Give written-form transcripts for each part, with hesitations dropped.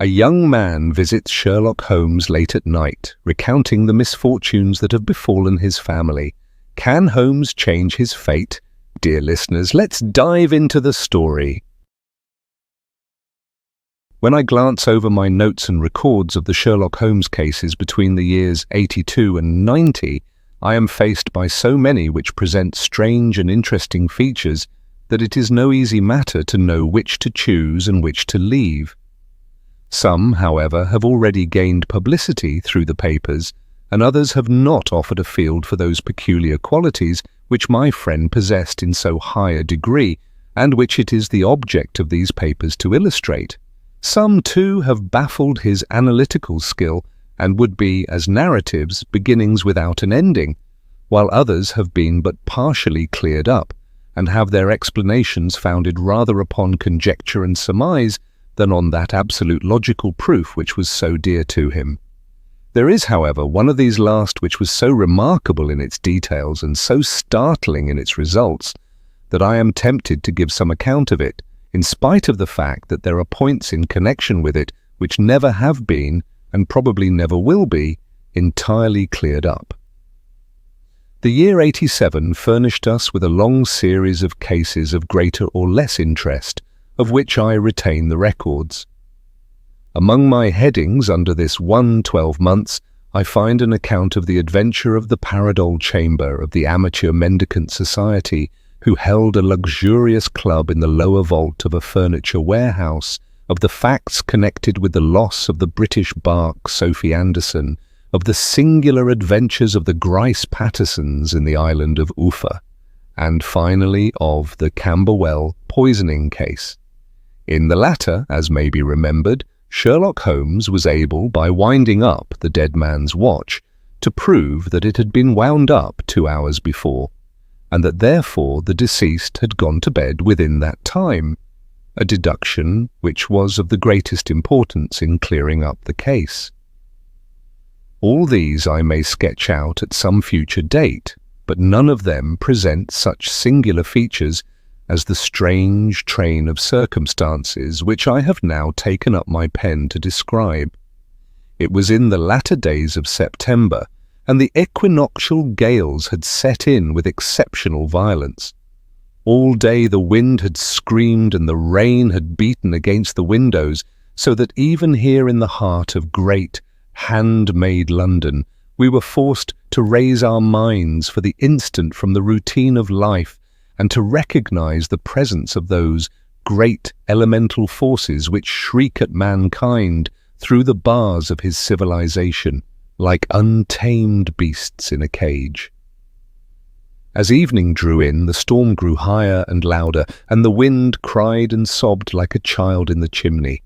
A young man visits Sherlock Holmes late at night, recounting the misfortunes that have befallen his family. Can Holmes change his fate? Dear listeners, let's dive into the story. When I glance over my notes and records of the Sherlock Holmes cases between the years 82 and 90, I am faced by so many which present strange and interesting features that it is no easy matter to know which to choose and which to leave. Some, however, have already gained publicity through the papers, and others have not offered a field for those peculiar qualities which my friend possessed in so high a degree, and which it is the object of these papers to illustrate. Some, too, have baffled his analytical skill, and would be, as narratives, beginnings without an ending, while others have been but partially cleared up, and have their explanations founded rather upon conjecture and surmise than on that absolute logical proof which was so dear to him. There is, however, one of these last which was so remarkable in its details and so startling in its results that I am tempted to give some account of it, in spite of the fact that there are points in connection with it which never have been, and probably never will be, entirely cleared up. The year 87 furnished us with a long series of cases of greater or less interest, of which I retain the records. Among my headings under this 12 months, I find an account of the adventure of the Paradol Chamber of the Amateur Mendicant Society, who held a luxurious club in the lower vault of a furniture warehouse, of the facts connected with the loss of the British bark Sophie Anderson, of the singular adventures of the Grice Pattersons in the island of Ufa, and finally of the Camberwell poisoning case. In the latter, as may be remembered, Sherlock Holmes was able, by winding up the dead man's watch, to prove that it had been wound up 2 hours before, and that therefore the deceased had gone to bed within that time, a deduction which was of the greatest importance in clearing up the case. All these I may sketch out at some future date, but none of them present such singular features as the strange train of circumstances which I have now taken up my pen to describe. It was in the latter days of September, and the equinoctial gales had set in with exceptional violence. All day the wind had screamed and the rain had beaten against the windows, so that even here in the heart of great, handmade London, we were forced to raise our minds for the instant from the routine of life and to recognize the presence of those great elemental forces which shriek at mankind through the bars of his civilization, like untamed beasts in a cage. As evening drew in, the storm grew higher and louder, and the wind cried and sobbed like a child in the chimney.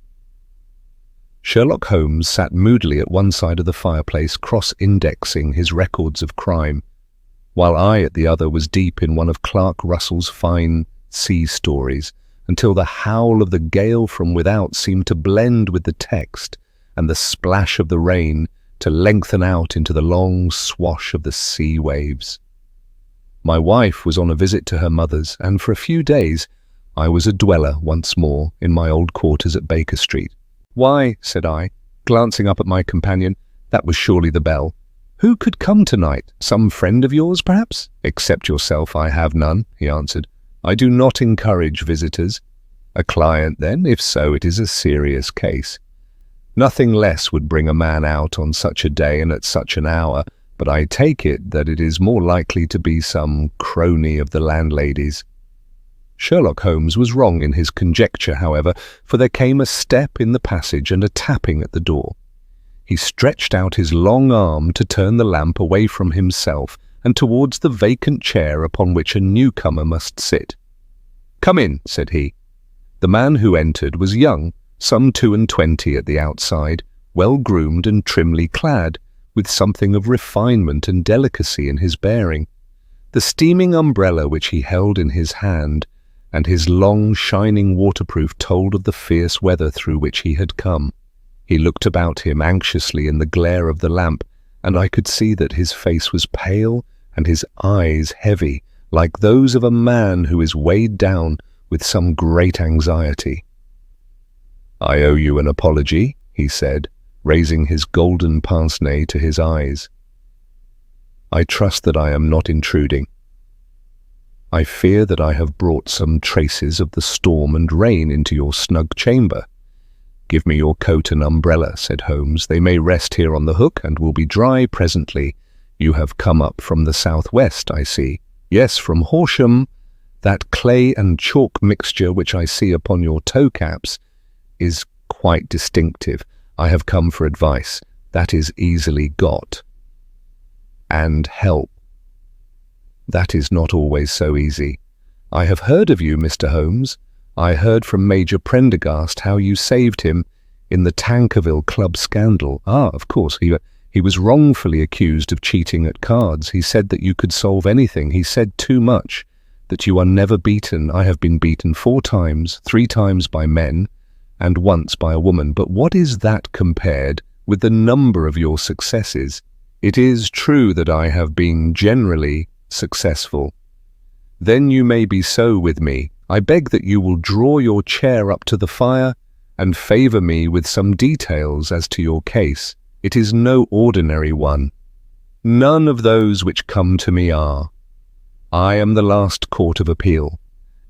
Sherlock Holmes sat moodily at one side of the fireplace, cross-indexing his records of crime, while I at the other was deep in one of Clark Russell's fine sea stories, until the howl of the gale from without seemed to blend with the text, and the splash of the rain to lengthen out into the long swash of the sea waves. My wife was on a visit to her mother's, and for a few days I was a dweller once more in my old quarters at Baker Street. "Why," said I, glancing up at my companion, "that was surely the bell. Who could come tonight? Some friend of yours, perhaps?" "Except yourself, I have none," he answered. "I do not encourage visitors." "A client, then? If so, it is a serious case." "Nothing less would bring a man out on such a day and at such an hour, but I take it that it is more likely to be some crony of the landlady's." Sherlock Holmes was wrong in his conjecture, however, for there came a step in the passage and a tapping at the door. He stretched out his long arm to turn the lamp away from himself and towards the vacant chair upon which a newcomer must sit. "Come in," said he. The man who entered was young, some 22 at the outside, well-groomed and trimly clad, with something of refinement and delicacy in his bearing. The steaming umbrella which he held in his hand, and his long, shining waterproof told of the fierce weather through which he had come. He looked about him anxiously in the glare of the lamp, and I could see that his face was pale and his eyes heavy, like those of a man who is weighed down with some great anxiety. "I owe you an apology," he said, raising his golden pince-nez to his eyes. I trust that I am not intruding. I fear that I have brought some traces of the storm and rain into your snug chamber. Give me your coat and umbrella, said Holmes. They may rest here on the hook and will be dry presently. You have come up from the southwest, I see. Yes, from Horsham. That clay and chalk mixture which I see upon your toe caps is quite distinctive. I have come for advice. That is easily got. And help. That is not always so easy. I have heard of you, Mr. Holmes. I heard from Major Prendergast how you saved him in the Tankerville Club scandal. Ah, of course, he was wrongfully accused of cheating at cards. He said that you could solve anything. He said too much, that you are never beaten. I have been beaten 4 times, 3 times by men, and once by a woman. But what is that compared with the number of your successes? It is true that I have been generally successful. Then you may be so with me. I beg that you will draw your chair up to the fire and favour me with some details as to your case. It is no ordinary one. None of those which come to me are. I am the last court of appeal,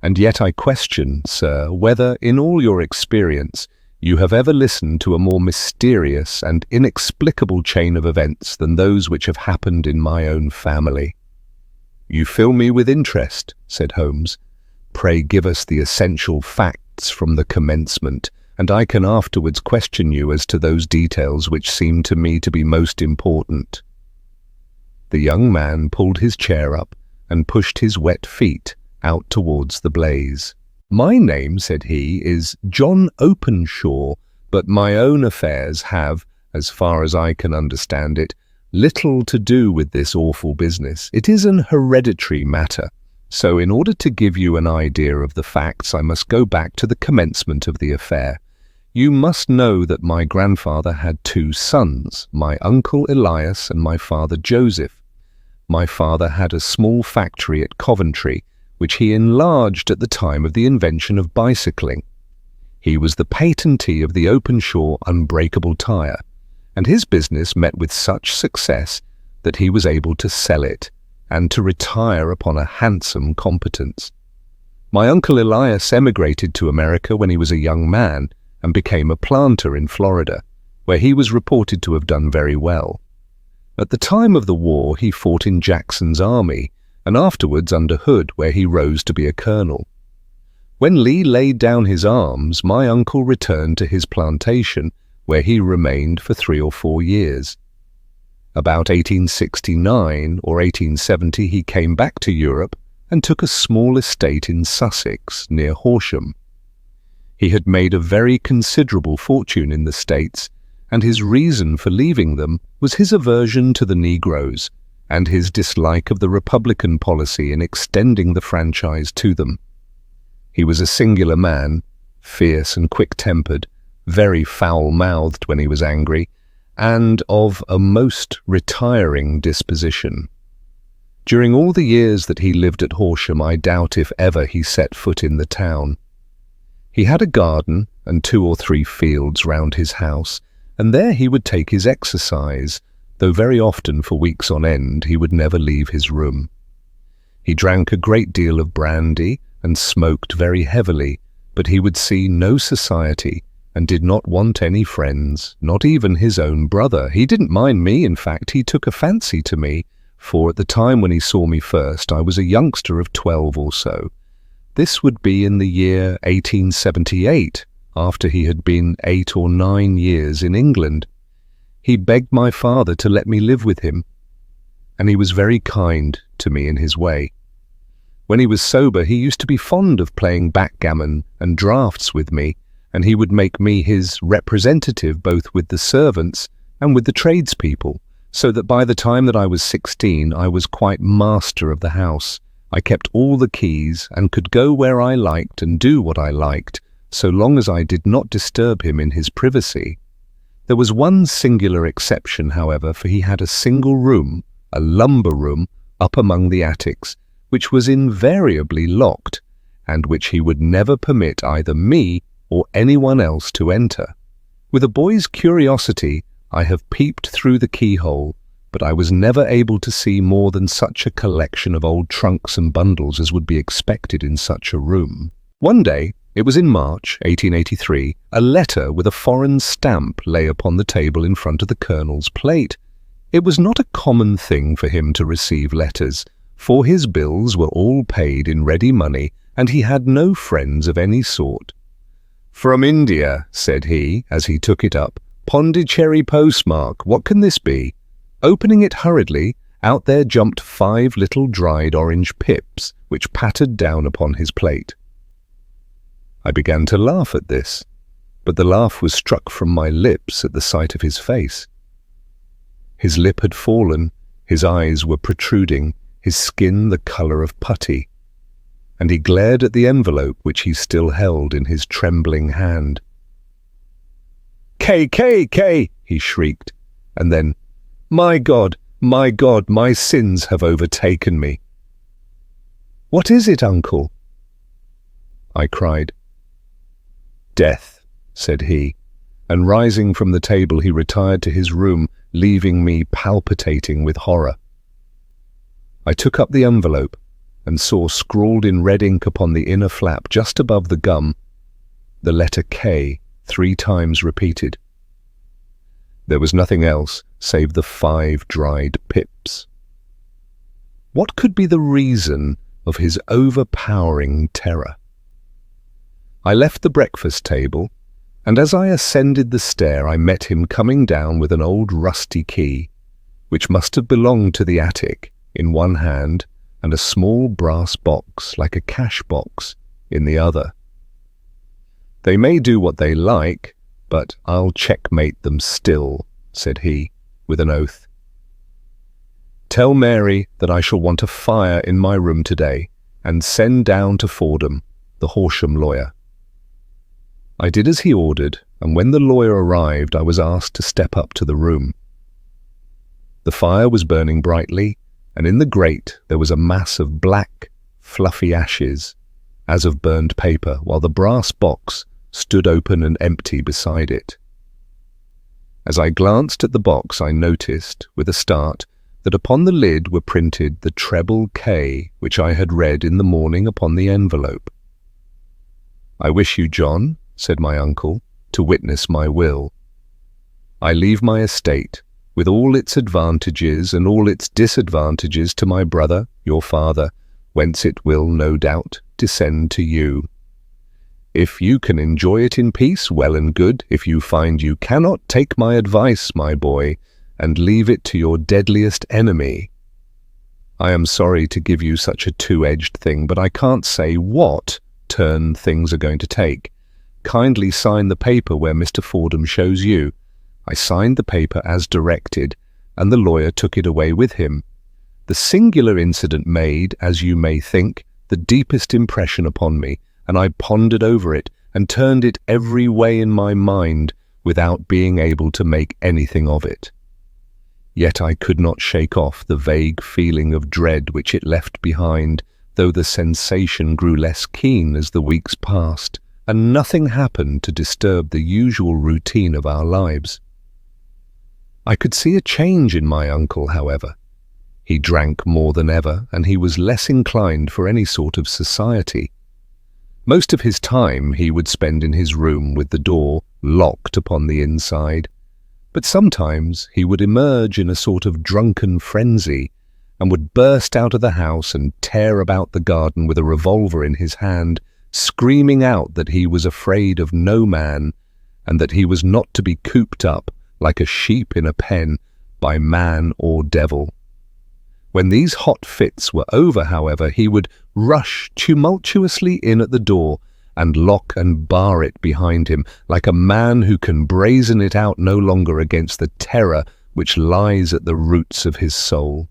and yet I question, sir, whether in all your experience you have ever listened to a more mysterious and inexplicable chain of events than those which have happened in my own family. You fill me with interest, said Holmes. Pray give us the essential facts from the commencement, and I can afterwards question you as to those details which seem to me to be most important. The young man pulled his chair up and pushed his wet feet out towards the blaze. My name, said he, is John Openshaw, but my own affairs have, as far as I can understand it, little to do with this awful business. It is an hereditary matter. So in order to give you an idea of the facts, I must go back to the commencement of the affair. You must know that my grandfather had 2 sons, my uncle Elias and my father Joseph. My father had a small factory at Coventry, which he enlarged at the time of the invention of bicycling. He was the patentee of the Openshaw unbreakable tire, and his business met with such success that he was able to sell it and to retire upon a handsome competence. My uncle Elias emigrated to America when he was a young man and became a planter in Florida, where he was reported to have done very well. At the time of the war, he fought in Jackson's army, and afterwards under Hood, where he rose to be a colonel. When Lee laid down his arms, my uncle returned to his plantation, where he remained for 3 or 4 years. About 1869 or 1870 he came back to Europe and took a small estate in Sussex, near Horsham. He had made a very considerable fortune in the States, and his reason for leaving them was his aversion to the Negroes and his dislike of the Republican policy in extending the franchise to them. He was a singular man, fierce and quick-tempered, very foul-mouthed when he was angry, and of a most retiring disposition. During all the years that he lived at Horsham, I doubt if ever he set foot in the town. He had a garden and 2 or 3 fields round his house, and there he would take his exercise, though very often for weeks on end he would never leave his room. He drank a great deal of brandy and smoked very heavily, but he would see no society and did not want any friends, not even his own brother. He didn't mind me, in fact, he took a fancy to me, for at the time when he saw me first I was a youngster of 12 or so. This would be in the year 1878, after he had been 8 or 9 years in England. He begged my father to let me live with him, and he was very kind to me in his way. When he was sober, he used to be fond of playing backgammon and draughts with me, and he would make me his representative both with the servants and with the tradespeople, so that by the time that I was 16 I was quite master of the house. I kept all the keys and could go where I liked and do what I liked, so long as I did not disturb him in his privacy. There was one singular exception, however, for he had a single room, a lumber room, up among the attics, which was invariably locked, and which he would never permit either me or anyone else to enter. With a boy's curiosity, I have peeped through the keyhole, but I was never able to see more than such a collection of old trunks and bundles as would be expected in such a room. One day, it was in March 1883, a letter with a foreign stamp lay upon the table in front of the Colonel's plate. It was not a common thing for him to receive letters, for his bills were all paid in ready money and he had no friends of any sort. "From India," said he, as he took it up. "Pondicherry postmark, what can this be?" Opening it hurriedly, out there jumped 5 little dried orange pips, which pattered down upon his plate. I began to laugh at this, but the laugh was struck from my lips at the sight of his face. His lip had fallen, his eyes were protruding, his skin the colour of putty, and he glared at the envelope which he still held in his trembling hand. "K, K, K!" he shrieked, and then, my God, my sins have overtaken me." "What is it, uncle?" I cried. "Death," said he, and rising from the table he retired to his room, leaving me palpitating with horror. I took up the envelope and saw scrawled in red ink upon the inner flap just above the gum the letter K 3 times repeated. There was nothing else save the 5 dried pips. What could be the reason of his overpowering terror? I left the breakfast table, and as I ascended the stair I met him coming down with an old rusty key, which must have belonged to the attic, in one hand, and a small brass box like a cash box in the other. "They may do what they like, but I'll checkmate them still," said he, with an oath. "Tell Mary that I shall want a fire in my room today, and send down to Fordham, the Horsham lawyer." I did as he ordered, and when the lawyer arrived I was asked to step up to the room. The fire was burning brightly, and in the grate there was a mass of black, fluffy ashes, as of burned paper, while the brass box stood open and empty beside it. As I glanced at the box I noticed, with a start, that upon the lid were printed the treble K which I had read in the morning upon the envelope. "I wish you, John," said my uncle, "to witness my will. I leave my estate, with all its advantages and all its disadvantages, to my brother, your father, whence it will, no doubt, descend to you. If you can enjoy it in peace, well and good. If you find you cannot, take my advice, my boy, and leave it to your deadliest enemy. I am sorry to give you such a two-edged thing, but I can't say what turn things are going to take. Kindly sign the paper where Mr. Fordham shows you." I signed the paper as directed, and the lawyer took it away with him. The singular incident made, as you may think, the deepest impression upon me, and I pondered over it and turned it every way in my mind without being able to make anything of it. Yet I could not shake off the vague feeling of dread which it left behind, though the sensation grew less keen as the weeks passed, and nothing happened to disturb the usual routine of our lives. I could see a change in my uncle, however. He drank more than ever, and he was less inclined for any sort of society. Most of his time he would spend in his room with the door locked upon the inside, but sometimes he would emerge in a sort of drunken frenzy, and would burst out of the house and tear about the garden with a revolver in his hand, screaming out that he was afraid of no man, and that he was not to be cooped up, like a sheep in a pen, by man or devil. When these hot fits were over, however, he would rush tumultuously in at the door, and lock and bar it behind him, like a man who can brazen it out no longer against the terror which lies at the roots of his soul.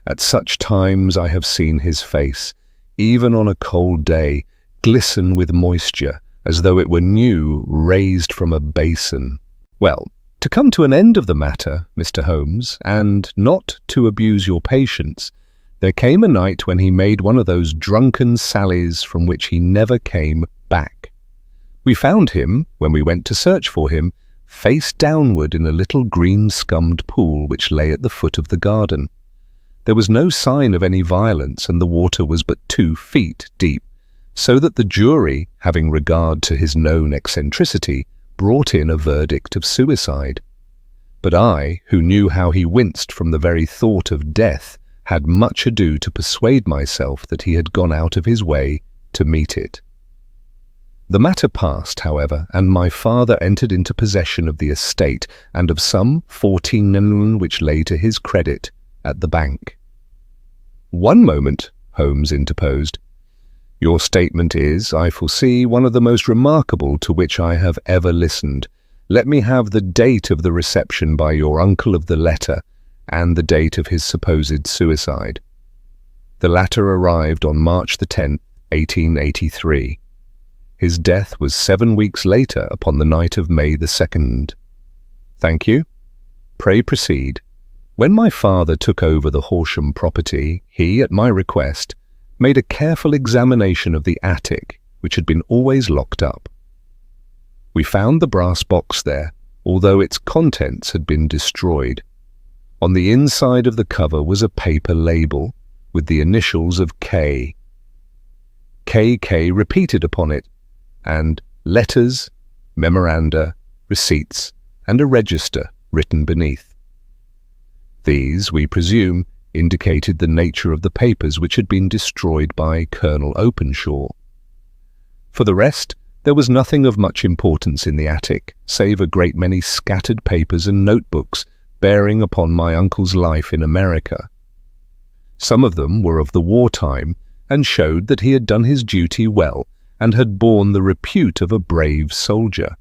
At such times I have seen his face, even on a cold day, glisten with moisture, as though it were new, raised from a basin. Well, to come to an end of the matter, Mr. Holmes, and not to abuse your patience, there came a night when he made one of those drunken sallies from which he never came back. We found him, when we went to search for him, face downward in a little green-scummed pool which lay at the foot of the garden. There was no sign of any violence, and the water was but 2 feet deep, so that the jury, having regard to his known eccentricity, brought in a verdict of suicide. But I, who knew how he winced from the very thought of death, had much ado to persuade myself that he had gone out of his way to meet it. The matter passed, however, and my father entered into possession of the estate and of some 14 million which lay to his credit at the bank. "One moment," Holmes interposed. "Your statement is, I foresee, one of the most remarkable to which I have ever listened. Let me have the date of the reception by your uncle of the letter, and the date of his supposed suicide." The latter arrived on March the 10th, 1883. His death was 7 weeks later, upon the night of May the 2nd. "Thank you. Pray proceed." When my father took over the Horsham property, he, at my request, made a careful examination of the attic, which had been always locked up. We found the brass box there, although its contents had been destroyed. On the inside of the cover was a paper label with the initials of K. KK repeated upon it, and letters, memoranda, receipts, and a register written beneath. These, we presume, indicated the nature of the papers which had been destroyed by Colonel Openshaw. For the rest, there was nothing of much importance in the attic, save a great many scattered papers and notebooks bearing upon my uncle's life in America. Some of them were of the wartime, and showed that he had done his duty well and had borne the repute of a brave soldier.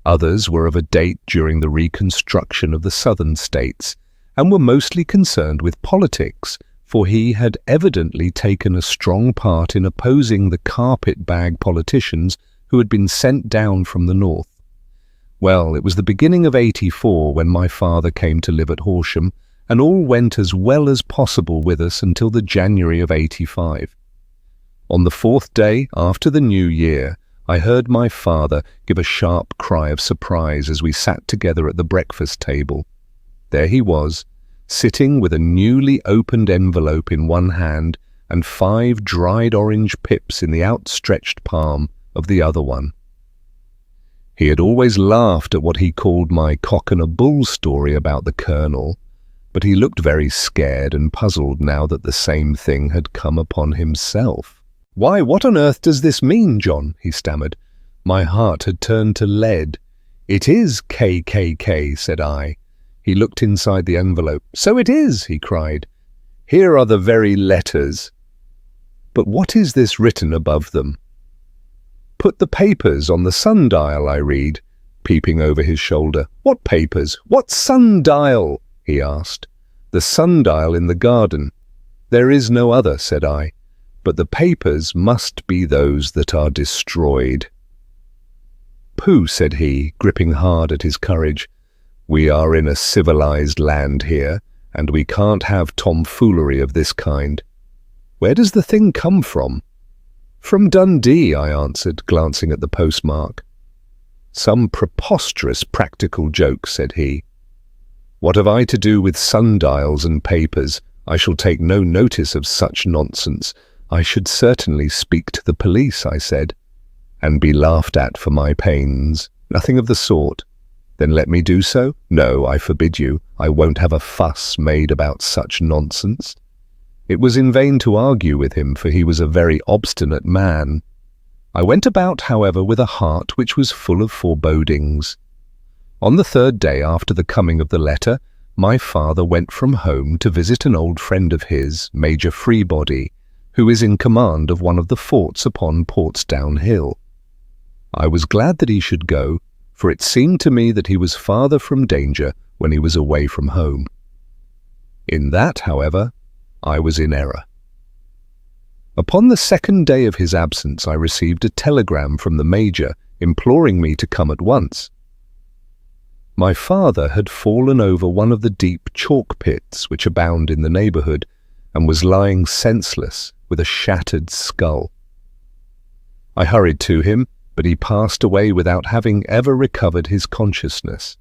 Others were of a date during the reconstruction of the southern states, and were mostly concerned with politics, for he had evidently taken a strong part in opposing the carpet-bag politicians who had been sent down from the north. Well, it was the beginning of '84 when my father came to live at Horsham, and all went as well as possible with us until the January of '85. On the 4th day after the New Year, I heard my father give a sharp cry of surprise as we sat together at the breakfast table. There he was, sitting with a newly opened envelope in one hand and 5 dried orange pips in the outstretched palm of the other one. He had always laughed at what he called my cock and a bull story about the colonel, but he looked very scared and puzzled now that the same thing had come upon himself. "Why, what on earth does this mean, John?" he stammered. My heart had turned to lead. "It is KKK," said I. He looked inside the envelope. "So it is," he cried. "Here are the very letters. But what is this written above them?" "Put the papers on the sundial," I read, peeping over his shoulder. "What papers? What sundial?" he asked. "The sundial in the garden." "There is no other," said I. "But the papers must be those that are destroyed." "Pooh," said he, gripping hard at his courage. "We are in a civilized land here, and we can't have tomfoolery of this kind. Where does the thing come from?" "From Dundee," I answered, glancing at the postmark. "Some preposterous practical joke," said he. "What have I to do with sundials and papers? I shall take no notice of such nonsense. I should certainly speak to the police," I said. "And be laughed at for my pains." "Nothing of the sort." "Then let me do so?" "No, I forbid you. I won't have a fuss made about such nonsense." It was in vain to argue with him, for he was a very obstinate man. I went about, however, with a heart which was full of forebodings. On the 3rd day after the coming of the letter, my father went from home to visit an old friend of his, Major Freebody, who is in command of one of the forts upon Portsdown Hill. I was glad that he should go, for it seemed to me that he was farther from danger when he was away from home. In that, however, I was in error. Upon the 2nd day of his absence, I received a telegram from the Major imploring me to come at once. My father had fallen over one of the deep chalk pits which abound in the neighbourhood, and was lying senseless with a shattered skull. I hurried to him, but he passed away without having ever recovered his consciousness.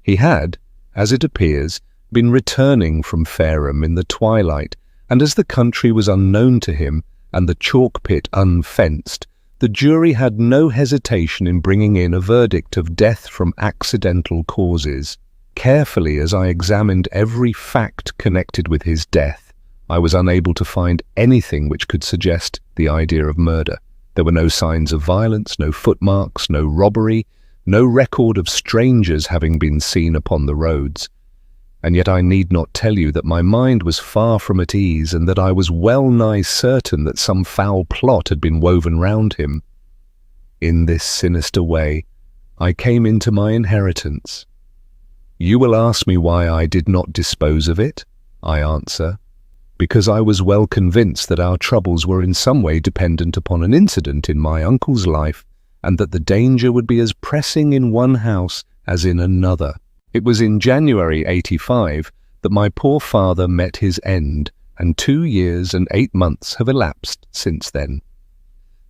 He had, as it appears, been returning from Fareham in the twilight, and as the country was unknown to him and the chalk pit unfenced, the jury had no hesitation in bringing in a verdict of death from accidental causes. Carefully as I examined every fact connected with his death, I was unable to find anything which could suggest the idea of murder. There were no signs of violence, no footmarks, no robbery, no record of strangers having been seen upon the roads. And yet I need not tell you that my mind was far from at ease, and that I was well nigh certain that some foul plot had been woven round him. In this sinister way, I came into my inheritance. You will ask me why I did not dispose of it? I answer, because I was well convinced that our troubles were in some way dependent upon an incident in my uncle's life, and that the danger would be as pressing in one house as in another. It was in January 85 that my poor father met his end, and 2 years and 8 months have elapsed since then.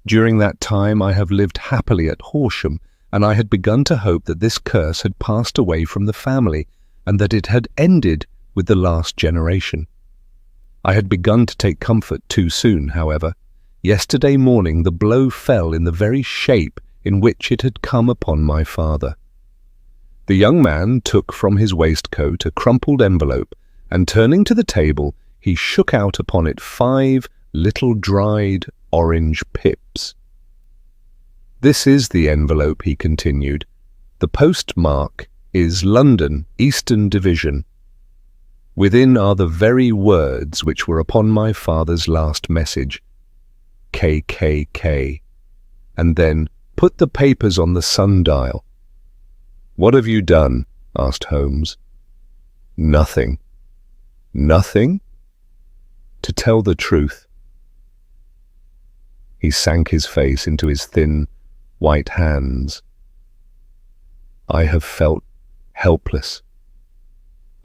During that time I have lived happily at Horsham, and I had begun to hope that this curse had passed away from the family, and that it had ended with the last generation. I had begun to take comfort too soon, however. Yesterday morning the blow fell in the very shape in which it had come upon my father. The young man took from his waistcoat a crumpled envelope, and turning to the table, he shook out upon it 5 little dried orange pips. "This is the envelope," he continued. "The postmark is London, Eastern Division. Within are the very words which were upon my father's last message, KKK. And then put the papers on the sundial." "What have you done?" asked Holmes. "Nothing." "Nothing?" "To tell the truth." He sank his face into his thin, white hands. "I have felt helpless.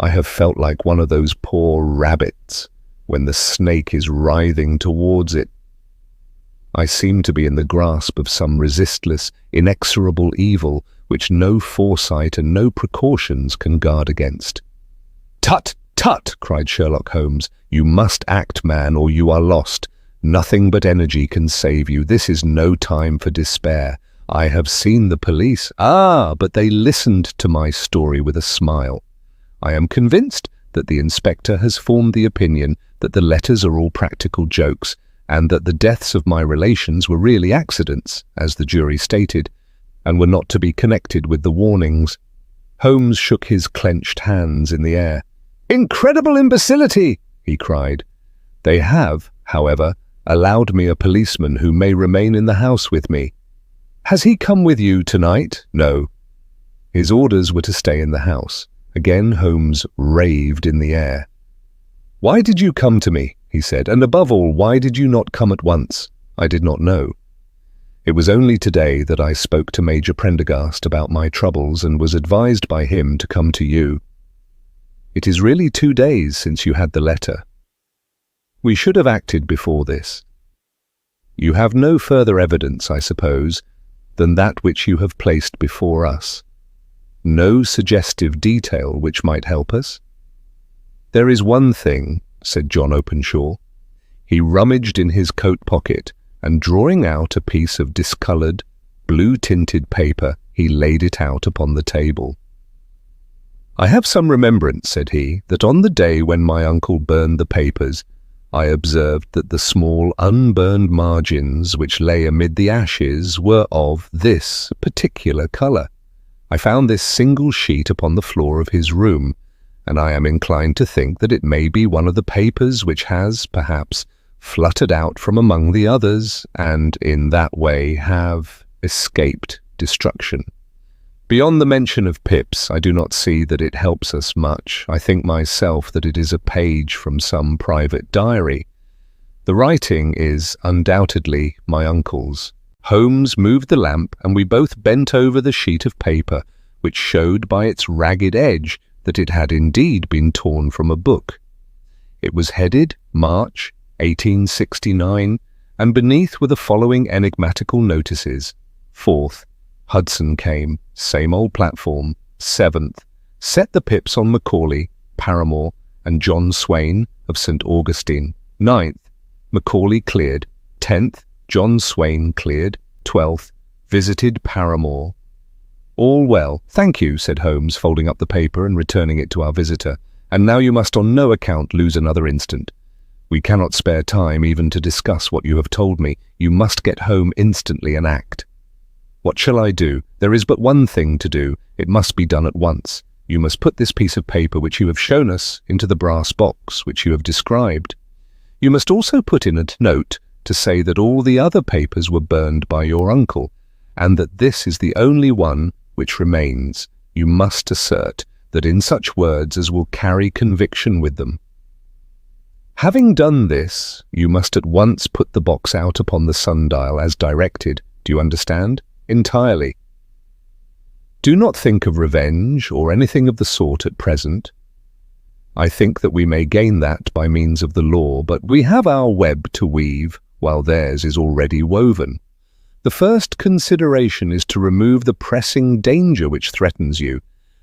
I have felt like one of those poor rabbits when the snake is writhing towards it. I seem to be in the grasp of some resistless, inexorable evil which no foresight and no precautions can guard against." "Tut, tut!" cried Sherlock Holmes. "You must act, man, or you are lost. Nothing but energy can save you. This is no time for despair. I have seen the police. Ah, but they listened to my story with a smile. I am convinced that the inspector has formed the opinion that the letters are all practical jokes, and that the deaths of my relations were really accidents, as the jury stated, and were not to be connected with the warnings." Holmes shook his clenched hands in the air. "Incredible imbecility!" he cried. "They have, however, allowed me a policeman who may remain in the house with me." "Has he come with you tonight?" "No." His orders were to stay in the house. Again Holmes raved in the air. "Why did you come to me?" he said, "and above all, why did you not come at once?" "I did not know. It was only today that I spoke to Major Prendergast about my troubles and was advised by him to come to you. It is really 2 days since you had the letter. We should have acted before this. You have no further evidence, I suppose, than that which you have placed before us. No suggestive detail which might help us?" "There is one thing," said John Openshaw. He rummaged in his coat pocket, and drawing out a piece of discoloured, blue-tinted paper, he laid it out upon the table. "I have some remembrance," said he, "that on the day when my uncle burned the papers, I observed that the small unburned margins which lay amid the ashes were of this particular colour. I found this single sheet upon the floor of his room, and I am inclined to think that it may be one of the papers which has, perhaps, fluttered out from among the others, and in that way have escaped destruction. Beyond the mention of pips, I do not see that it helps us much. I think myself that it is a page from some private diary. The writing is undoubtedly my uncle's." Holmes moved the lamp, and we both bent over the sheet of paper, which showed by its ragged edge that it had indeed been torn from a book. It was headed March 1869, and beneath were the following enigmatical notices: Fourth, Hudson came, same old platform. Seventh, set the pips on Macaulay, Paramore, and John Swain of St. Augustine. Ninth, Macaulay cleared. 10th, John Swain cleared. 12th, visited Paramore. All well, thank you, said Holmes, folding up the paper and returning it to our visitor. And now you must on no account lose another instant. We cannot spare time even to discuss what you have told me. You must get home instantly and act. What shall I do? There is but one thing to do. It must be done at once. You must put this piece of paper which you have shown us into the brass box which you have described. You must also put in a note to say that all the other papers were burned by your uncle, and that this is the only one which remains. You must assert that in such words as will carry conviction with them. Having done this, you must at once put the box out upon the sundial as directed. Do you understand? Entirely. Do not think of revenge or anything of the sort at present. I think that we may gain that by means of the law, but we have our web to weave, while theirs is already woven. The first consideration is to remove the pressing danger which threatens you.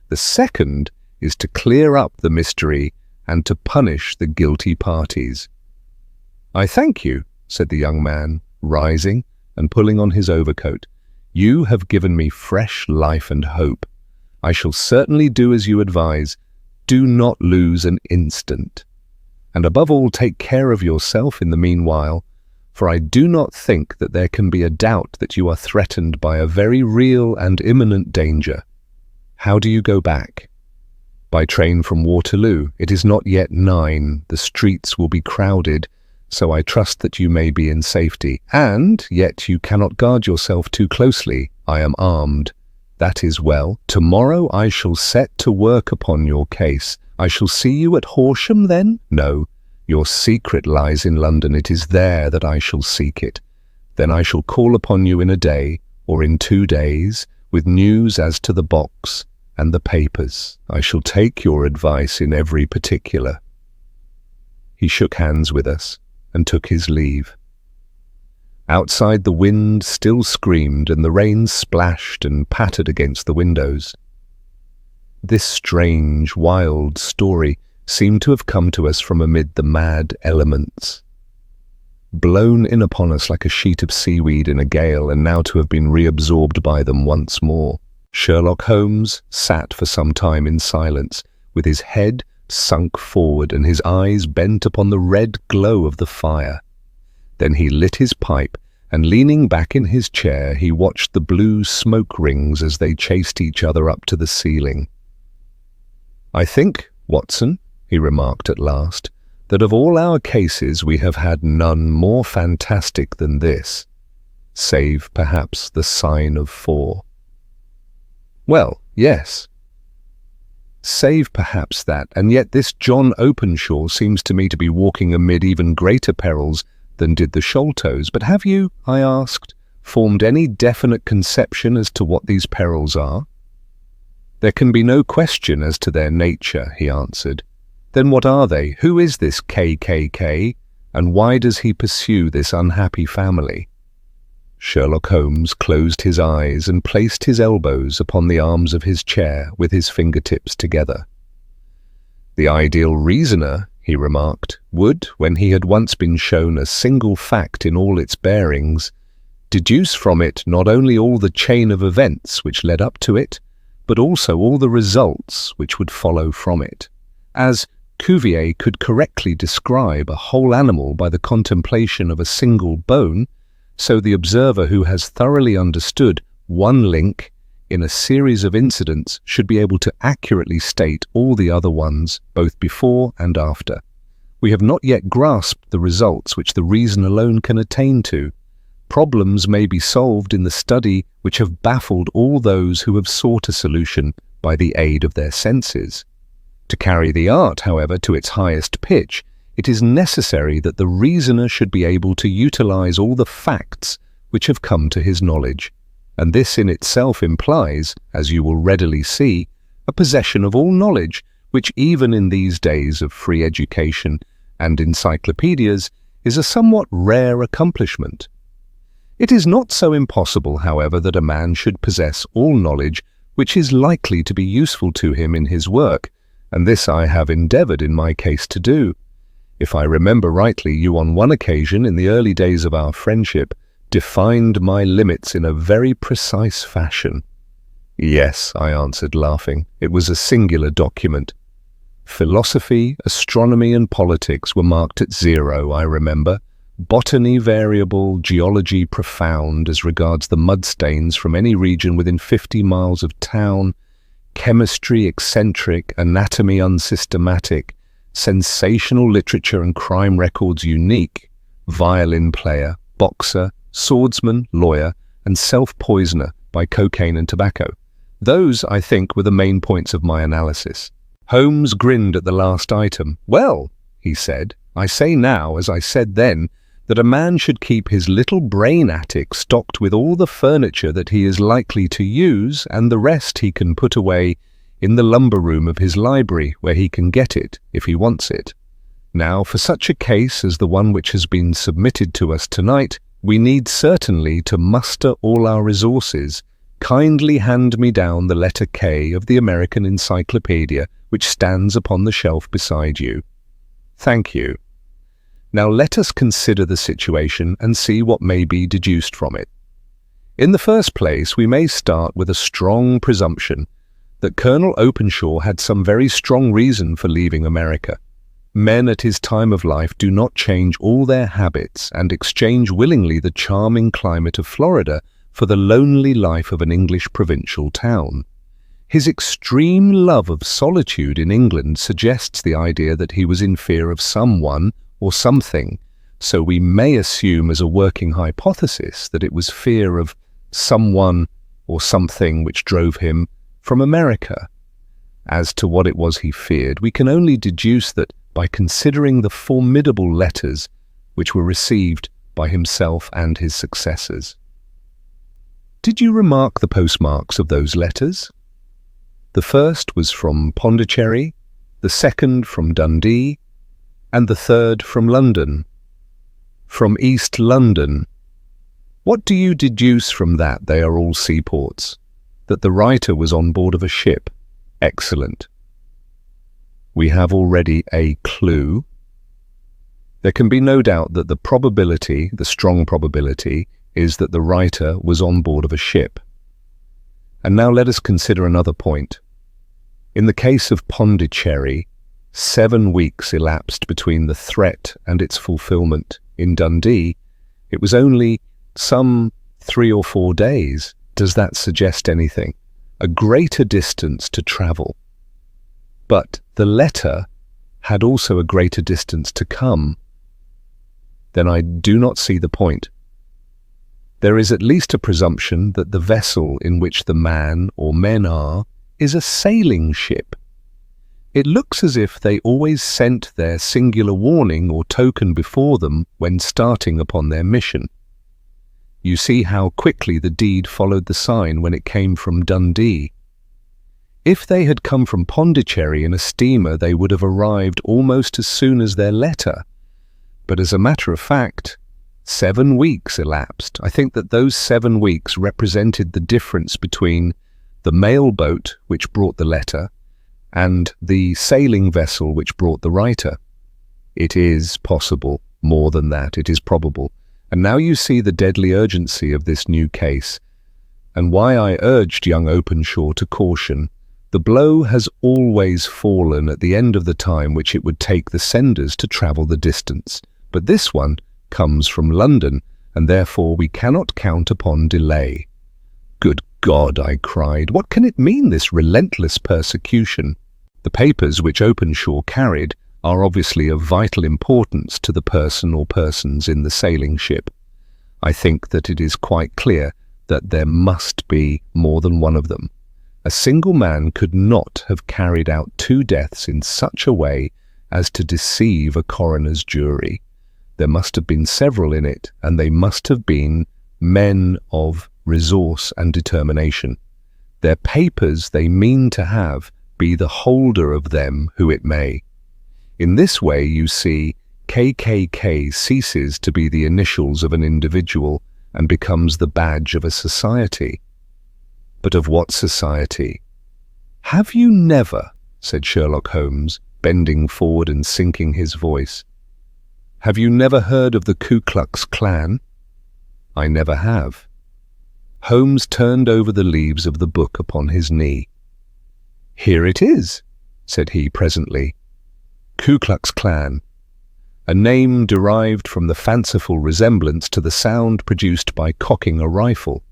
The second is to clear up the mystery and to punish the guilty parties. I thank you, said the young man, rising and pulling on his overcoat. You have given me fresh life and hope. I shall certainly do as you advise. Do not lose an instant. And above all, take care of yourself in the meanwhile, for I do not think that there can be a doubt that you are threatened by a very real and imminent danger. How do you go back? By train from Waterloo. It is not yet 9. The streets will be crowded, so I trust that you may be in safety. And yet you cannot guard yourself too closely. I am armed. That is well. Tomorrow I shall set to work upon your case. I shall see you at Horsham then? No. Your secret lies in London. It is there that I shall seek it. Then I shall call upon you in a day, or in 2 days, with news as to the box and the papers. I shall take your advice in every particular. He shook hands with us and took his leave. Outside the wind still screamed and the rain splashed and pattered against the windows. This strange, wild story seemed to have come to us from amid the mad elements, blown in upon us like a sheet of seaweed in a gale, and now to have been reabsorbed by them once more. Sherlock Holmes sat for some time in silence, with his head sunk forward and his eyes bent upon the red glow of the fire. Then he lit his pipe, and leaning back in his chair, he watched the blue smoke rings as they chased each other up to the ceiling. I think, Watson, he remarked at last, that of all our cases we have had none more fantastic than this, save perhaps the sign of 4. Well, yes. Save perhaps that, and yet this John Openshaw seems to me to be walking amid even greater perils than did the Sholtos. But have you, I asked, formed any definite conception as to what these perils are? There can be no question as to their nature, he answered. Then what are they? Who is this KKK, and why does he pursue this unhappy family? Sherlock Holmes closed his eyes and placed his elbows upon the arms of his chair with his fingertips together. The ideal reasoner, he remarked, would, when he had once been shown a single fact in all its bearings, deduce from it not only all the chain of events which led up to it, but also all the results which would follow from it. As Cuvier could correctly describe a whole animal by the contemplation of a single bone, so the observer who has thoroughly understood one link in a series of incidents should be able to accurately state all the other ones, both before and after. We have not yet grasped the results which the reason alone can attain to. Problems may be solved in the study which have baffled all those who have sought a solution by the aid of their senses. To carry the art, however, to its highest pitch, it is necessary that the reasoner should be able to utilize all the facts which have come to his knowledge, and this in itself implies, as you will readily see, a possession of all knowledge which even in these days of free education and encyclopedias is a somewhat rare accomplishment. It is not so impossible, however, that a man should possess all knowledge which is likely to be useful to him in his work, and this I have endeavoured in my case to do. If I remember rightly, you on one occasion in the early days of our friendship defined my limits in a very precise fashion. Yes, I answered, laughing. It was a singular document. Philosophy, astronomy and politics were marked at 0, I remember. Botany variable, geology profound as regards the mud stains from any region within 50 miles of town, chemistry eccentric, anatomy unsystematic, sensational literature and crime records unique, violin player, boxer, swordsman, lawyer, and self-poisoner by cocaine and tobacco. Those, I think, were the main points of my analysis. Holmes grinned at the last item. Well, he said, I say now, as I said then, that a man should keep his little brain attic stocked with all the furniture that he is likely to use, and the rest he can put away in the lumber room of his library, where he can get it if he wants it. Now, for such a case as the one which has been submitted to us tonight, we need certainly to muster all our resources. Kindly hand me down the letter K of the American Encyclopedia, which stands upon the shelf beside you. Thank you. Now let us consider the situation and see what may be deduced from it. In the first place, we may start with a strong presumption that Colonel Openshaw had some very strong reason for leaving America. Men at his time of life do not change all their habits and exchange willingly the charming climate of Florida for the lonely life of an English provincial town. His extreme love of solitude in England suggests the idea that he was in fear of someone or something, so we may assume as a working hypothesis that it was fear of someone or something which drove him from America. As to what it was he feared, we can only deduce that by considering the formidable letters which were received by himself and his successors. Did you remark the postmarks of those letters? The first was from Pondicherry, the second from Dundee, and the third from London. From East London. What do you deduce from that? They are all seaports. That the writer was on board of a ship. Excellent. We have already a clue. There can be no doubt that the probability, the strong probability, is that the writer was on board of a ship. And now let us consider another point. In the case of Pondicherry, 7 weeks elapsed between the threat and its fulfillment. In Dundee, it was only some 3 or 4 days. Does that suggest anything? A greater distance to travel. But the letter had also a greater distance to come. Then I do not see the point. There is at least a presumption that the vessel in which the man or men are is a sailing ship. It looks as if they always sent their singular warning or token before them when starting upon their mission. You see how quickly the deed followed the sign when it came from Dundee. If they had come from Pondicherry in a steamer, they would have arrived almost as soon as their letter. But as a matter of fact, 7 weeks elapsed. I think that those 7 weeks represented the difference between the mail boat which brought the letter and the sailing vessel which brought the writer. It is possible, more than that, it is probable. And now you see the deadly urgency of this new case, and why I urged young Openshaw to caution. The blow has always fallen at the end of the time which it would take the senders to travel the distance. But this one comes from London, and therefore we cannot count upon delay. Good God, I cried, what can it mean, this relentless persecution? The papers which Openshaw carried are obviously of vital importance to the person or persons in the sailing ship. I think that it is quite clear that there must be more than one of them. A single man could not have carried out 2 deaths in such a way as to deceive a coroner's jury. There must have been several in it, and they must have been men of resource and determination. Their papers they mean to have, be the holder of them who it may. In this way, you see, KKK ceases to be the initials of an individual and becomes the badge of a society. But of what society? "Have you never," said Sherlock Holmes, bending forward and sinking his voice, "have you never heard of the Ku Klux Klan?" "I never have." Holmes turned over the leaves of the book upon his knee. "Here it is," said he presently. "Ku Klux Klan, a name derived from the fanciful resemblance to the sound produced by cocking a rifle.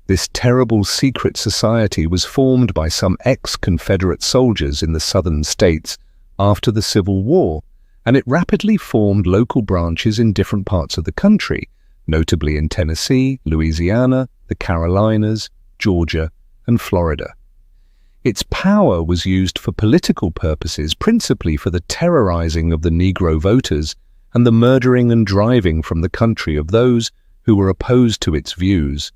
This terrible secret society was formed by some ex-Confederate soldiers in the southern states after the Civil War, and it rapidly formed local branches in different parts of the country, notably in Tennessee, Louisiana, the Carolinas, Georgia, and Florida. Its power was used for political purposes, principally for the terrorizing of the Negro voters and the murdering and driving from the country of those who were opposed to its views.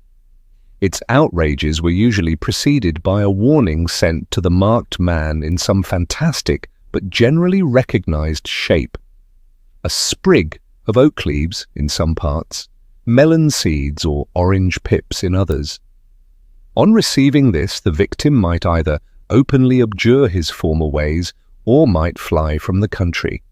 Its outrages were usually preceded by a warning sent to the marked man in some fantastic but generally recognized shape: a sprig of oak leaves in some parts, melon seeds or orange pips in others. On receiving this, the victim might either openly abjure his former ways or might fly from the country.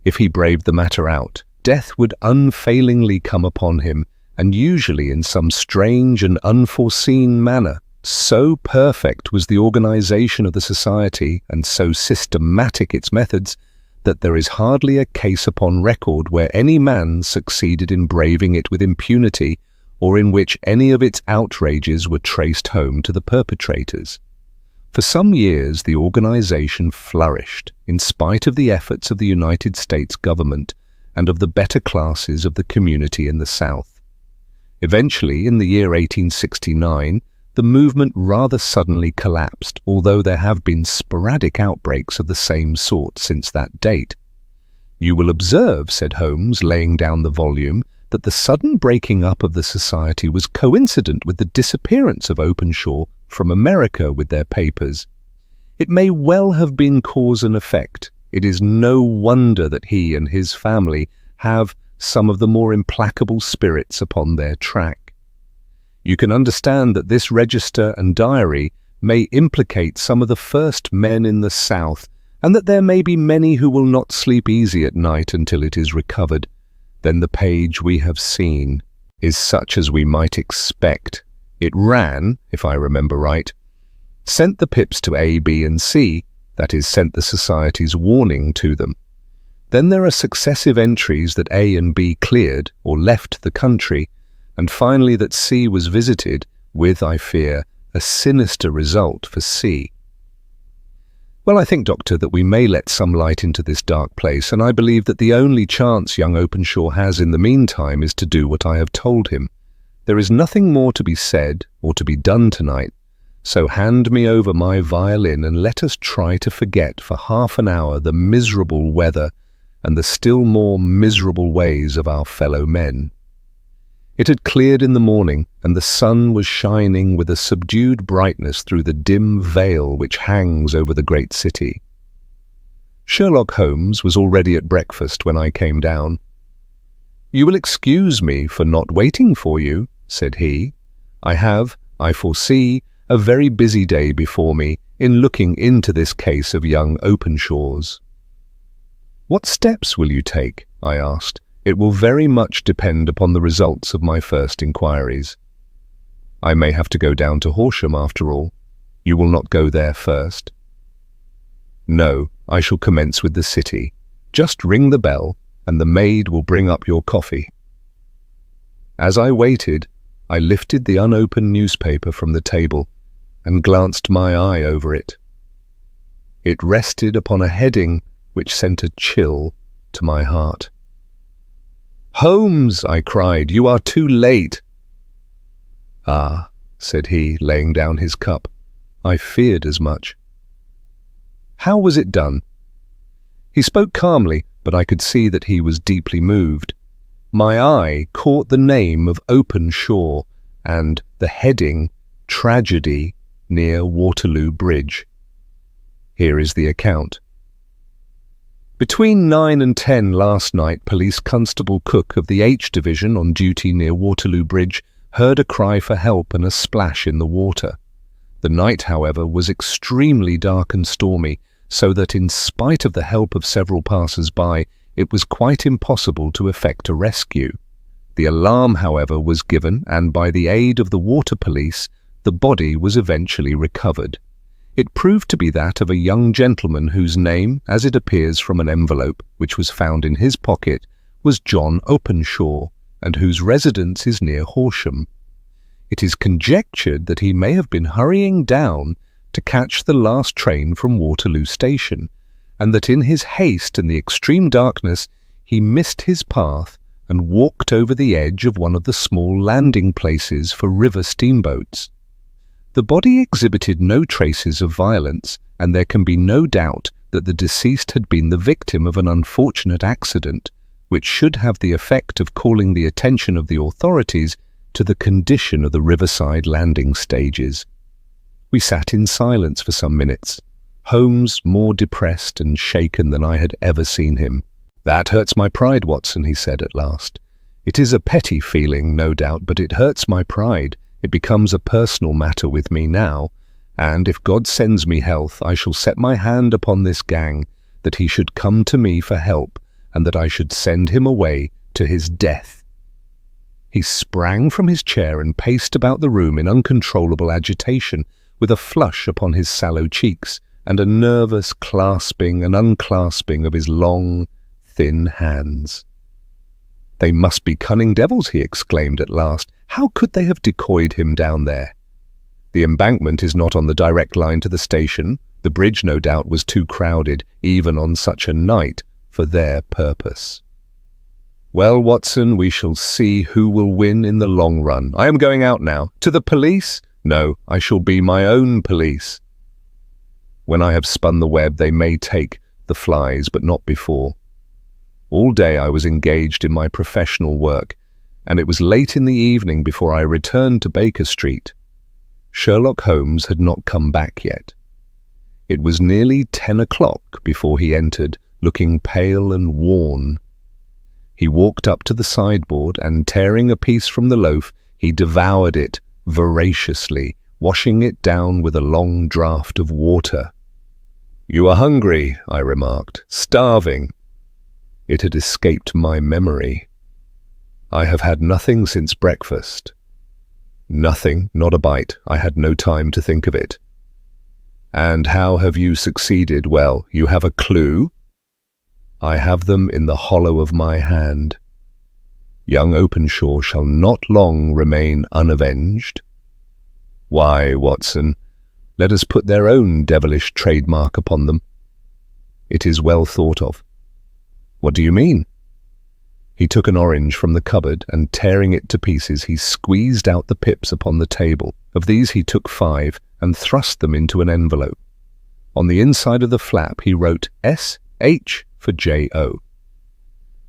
If he braved the matter out, death would unfailingly come upon him, and usually in some strange and unforeseen manner. So perfect was the organization of the society and so systematic its methods that there is hardly a case upon record where any man succeeded in braving it with impunity, or in which any of its outrages were traced home to the perpetrators. For some years the organization flourished, in spite of the efforts of the United States government and of the better classes of the community in the South. Eventually, in the year 1869, the movement rather suddenly collapsed, although there have been sporadic outbreaks of the same sort since that date. "You will observe," said Holmes, laying down the volume, "that the sudden breaking up of the society was coincident with the disappearance of Openshaw from America with their papers. It may well have been cause and effect. It is no wonder that he and his family have some of the more implacable spirits upon their track. You can understand that this register and diary may implicate some of the first men in the South, and that there may be many who will not sleep easy at night until it is recovered. Then the page we have seen is such as we might expect. It ran, if I remember right, sent the pips to A, B, and C, that is, sent the society's warning to them. Then there are successive entries that A and B cleared or left the country, and finally that C was visited, with, I fear, a sinister result for C. Well, I think, Doctor, that we may let some light into this dark place, and I believe that the only chance young Openshaw has in the meantime is to do what I have told him. There is nothing more to be said or to be done tonight, so hand me over my violin and let us try to forget for half an hour the miserable weather and the still more miserable ways of our fellow men. It had cleared in the morning, and the sun was shining with a subdued brightness through the dim veil which hangs over the great city. Sherlock Holmes was already at breakfast when I came down. "You will excuse me for not waiting for you," said he. "I have, I foresee, a very busy day before me in looking into this case of young Openshaw's." "What steps will you take?" I asked. "It will very much depend upon the results of my first inquiries. I may have to go down to Horsham after all. You will not go there first?" "No, I shall commence with the city. Just ring the bell, and the maid will bring up your coffee." As I waited, I lifted the unopened newspaper from the table and glanced my eye over it. It rested upon a heading which sent a chill to my heart. "Holmes," I cried, "you are too late." "Ah," said he, laying down his cup, "I feared as much." "How was it done?" He spoke calmly, but I could see that he was deeply moved. My eye caught the name of Openshaw and the heading, "Tragedy near Waterloo Bridge." Here is the account. Between 9 and 10 last night, Police Constable Cook of the H Division on duty near Waterloo Bridge heard a cry for help and a splash in the water. The night, however, was extremely dark and stormy, so that in spite of the help of several passers-by, it was quite impossible to effect a rescue. The alarm, however, was given, and by the aid of the water police, the body was eventually recovered. It proved to be that of a young gentleman whose name, as it appears from an envelope which was found in his pocket, was John Openshaw, and whose residence is near Horsham. It is conjectured that he may have been hurrying down to catch the last train from Waterloo Station, and that in his haste and the extreme darkness he missed his path and walked over the edge of one of the small landing places for river steamboats. The body exhibited no traces of violence, and there can be no doubt that the deceased had been the victim of an unfortunate accident, which should have the effect of calling the attention of the authorities to the condition of the riverside landing stages. We sat in silence for some minutes, Holmes more depressed and shaken than I had ever seen him. "That hurts my pride, Watson," he said at last. "It is a petty feeling, no doubt, but it hurts my pride. It becomes a personal matter with me now, and if God sends me health, I shall set my hand upon this gang, that he should come to me for help, and that I should send him away to his death." He sprang from his chair and paced about the room in uncontrollable agitation, with a flush upon his sallow cheeks, and a nervous clasping and unclasping of his long, thin hands. "They must be cunning devils," he exclaimed at last. "How could they have decoyed him down there? The embankment is not on the direct line to the station. The bridge, no doubt, was too crowded, even on such a night, for their purpose. Well, Watson, we shall see who will win in the long run. I am going out now. To the police? No, I shall be my own police. When I have spun the web, they may take the flies, but not before. All day I was engaged in my professional work, and it was late in the evening before I returned to Baker Street. Sherlock Holmes had not come back yet. It was nearly 10 o'clock before he entered, looking pale and worn. He walked up to the sideboard, and tearing a piece from the loaf, he devoured it voraciously, washing it down with a long draught of water. "You are hungry," I remarked. "Starving." It had escaped my memory. "I have had nothing since breakfast." "Nothing, not a bite. I had no time to think of it." "And how have you succeeded? Well, you have a clue?" "I have them in the hollow of my hand. Young Openshaw shall not long remain unavenged." "Why, Watson, let us put their own devilish trademark upon them." "It is well thought of." "What do you mean?" He took an orange from the cupboard, and tearing it to pieces, he squeezed out the pips upon the table. Of these he took 5 and thrust them into an envelope. On the inside of the flap he wrote S.H. for J.O.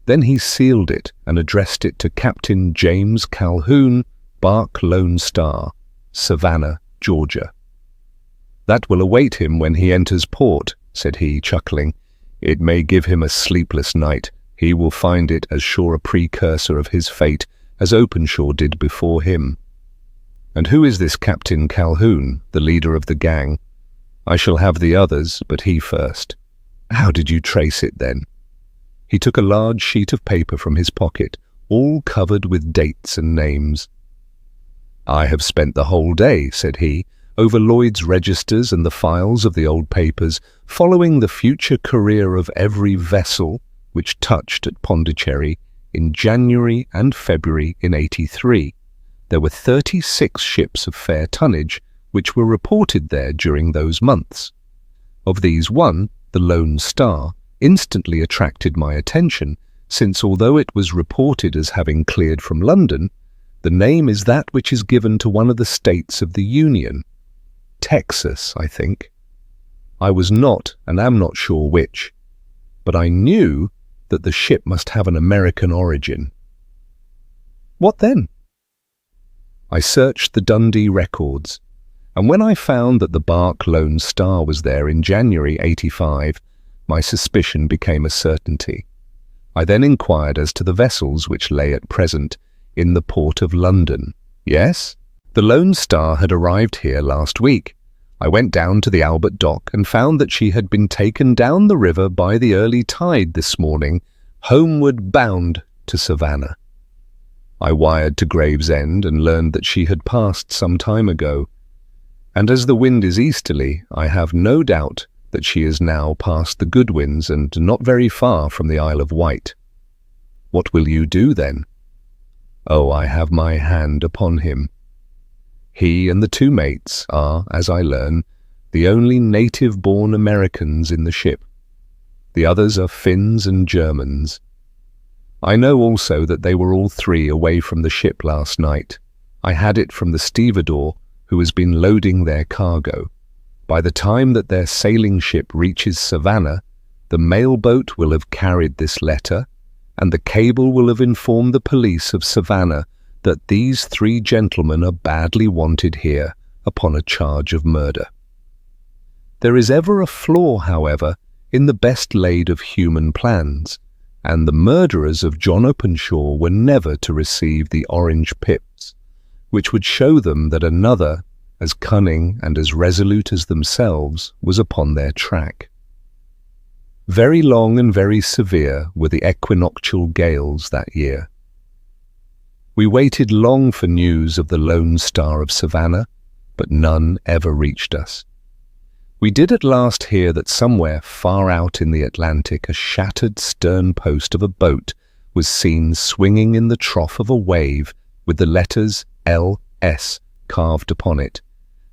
Then he sealed it and addressed it to Captain James Calhoun, Bark Lone Star, Savannah, Georgia. "That will await him when he enters port," said he, chuckling. "It may give him a sleepless night. He will find it as sure a precursor of his fate as Openshaw did before him." "And who is this Captain Calhoun, the leader of the gang?" "I shall have the others, but he first." "How did you trace it, then?" He took a large sheet of paper from his pocket, all covered with dates and names. "I have spent the whole day," said he, "over Lloyd's registers and the files of the old papers, following the future career of every vessel which touched at Pondicherry in January and February in '83. There were 36 ships of fair tonnage which were reported there during those months. Of these one, the Lone Star, instantly attracted my attention, since although it was reported as having cleared from London, the name is that which is given to one of the states of the Union. Texas, I think. I was not and am not sure which, but I knew that the ship must have an American origin. What then? I searched the Dundee records, and when I found that the bark Lone Star was there in January '85, my suspicion became a certainty. I then inquired as to the vessels which lay at present in the port of London. Yes, the Lone Star had arrived here last week. I went down to the Albert Dock and found that she had been taken down the river by the early tide this morning, homeward bound to Savannah. I wired to Gravesend and learned that she had passed some time ago, and as the wind is easterly, I have no doubt that she is now past the Goodwins and not very far from the Isle of Wight. What will you do then? Oh, I have my hand upon him. He and the two mates are, as I learn, the only native-born Americans in the ship. The others are Finns and Germans. I know also that they were all three away from the ship last night. I had it from the stevedore who has been loading their cargo. By the time that their sailing ship reaches Savannah, the mailboat will have carried this letter, and the cable will have informed the police of Savannah that these three gentlemen are badly wanted here upon a charge of murder. There is ever a flaw, however, in the best laid of human plans, and the murderers of John Openshaw were never to receive the orange pips, which would show them that another, as cunning and as resolute as themselves, was upon their track. Very long and very severe were the equinoctial gales that year. We waited long for news of the Lone Star of Savannah, but none ever reached us. We did at last hear that somewhere far out in the Atlantic a shattered stern post of a boat was seen swinging in the trough of a wave with the letters L.S. carved upon it,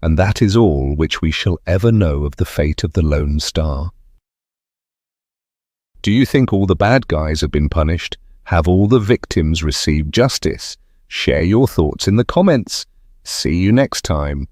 and that is all which we shall ever know of the fate of the Lone Star. Do you think all the bad guys have been punished? Have all the victims received justice? Share your thoughts in the comments. See you next time.